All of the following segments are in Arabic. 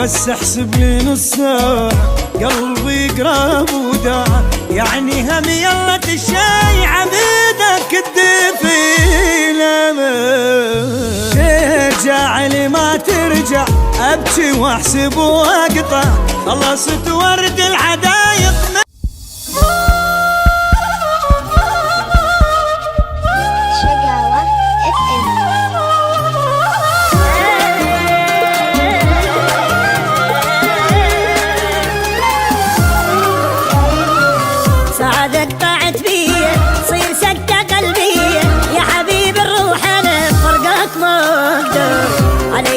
بس احسب لي نص ساعة قلبي قراب وداع، يعني هم يلا تشاي عبيدك الدفيلة ترجع لي ما ترجع ابكي واحسب واقطع، خلصت ورد الحدايق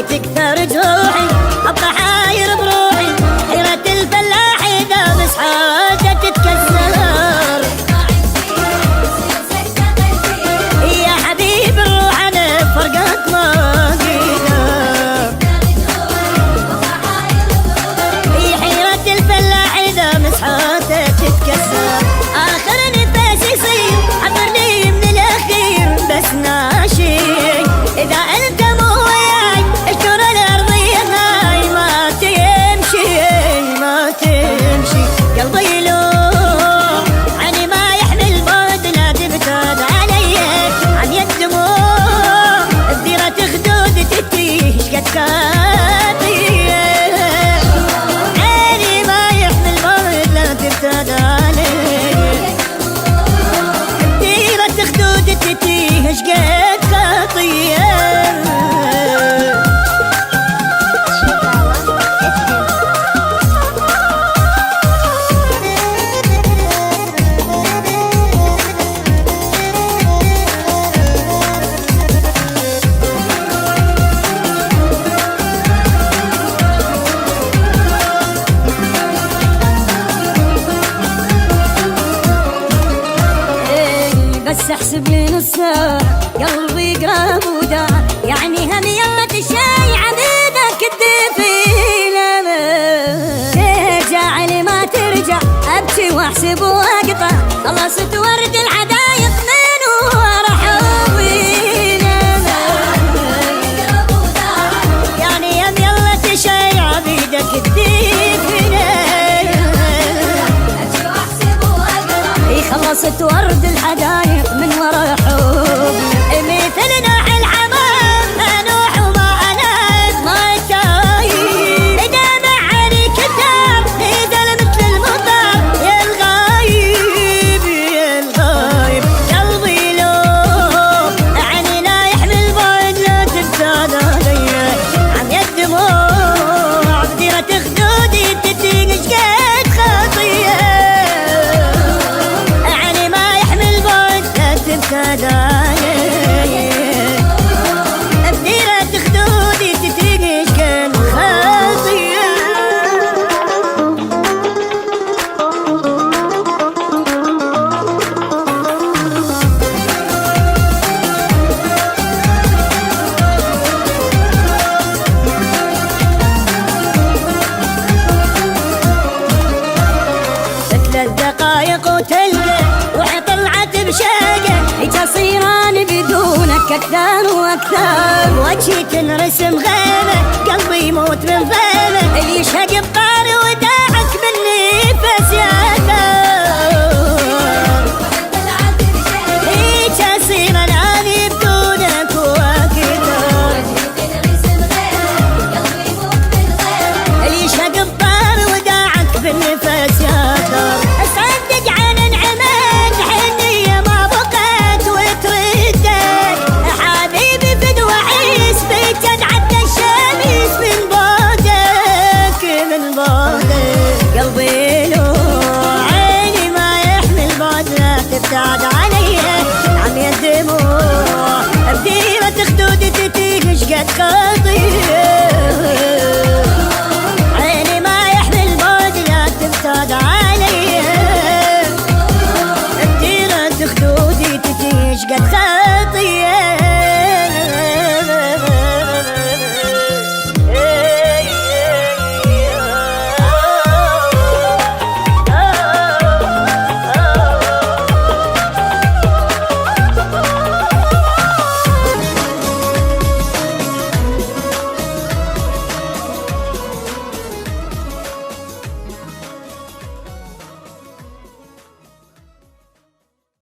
تكثر جروحي ابقى حاير بروحي، حيرة الفلاح اذا بس حاجة تتكسر. يا حبيب الروح انا فرقك ما اقدر، حيرة الفلاح اذا مسحاته تتكسر. اخر نفس يصير عبرني من الاخير بس ناشي، اذا انت قلبي يلوم عني ما يحمل بعد، لا تبتعد علي عن يد دموع بديرة خدود تتيه شقد كاطية، عيني ما يحمل بعد لا تبتعد علي بديرة خدود تتيه شقد كاطية. بس احسب لي نص ساعة قلبي قراب وداع، يعني هم يلا تشاي عبيدك الدفيلة ترجع لي ما ترجع ابكي واحسب واقطع، خلصت ورد الحدايق من ورا حبينا، يعني هم يلا تشاي عبيدك الدفيلة خلصت ورد الحدايق من ورا حب، مثل نوح الحمام انوح وما اناد ما تايب، اذا معاني كتاب اذا مثل المطر يا الغايب يا الغايب. قلبي يلوم عني لا يحمل بعد، لا تبتعد علي عن يد دموع بديرة خدودي تتيق شقد خطية، تبتعد علي بديرة خدودي تتريق شقد خطية. ثلاث دقايق وتلقى روحي طلعت بشاقة، صيران بدونك أكثر وأكثر، وجهي تنرسم غيبة قلبي يموت من فيبة، اللي يشهق بقار وداعك بالنفس ياثر، صير أناني بدونك وأكثر، اللي يشهق بقار وداعك بالنفس ياثر. أصدق عن انعماد حنية ما بقت وتردد، حبيبي فدوى عيس بتنعدى الشمس من بعدك من بعدك. قلبي له عيني ما يحمل بعد، لا تبتعد علي عم يد دموع بديرة خدودي تتيه شقد قضية.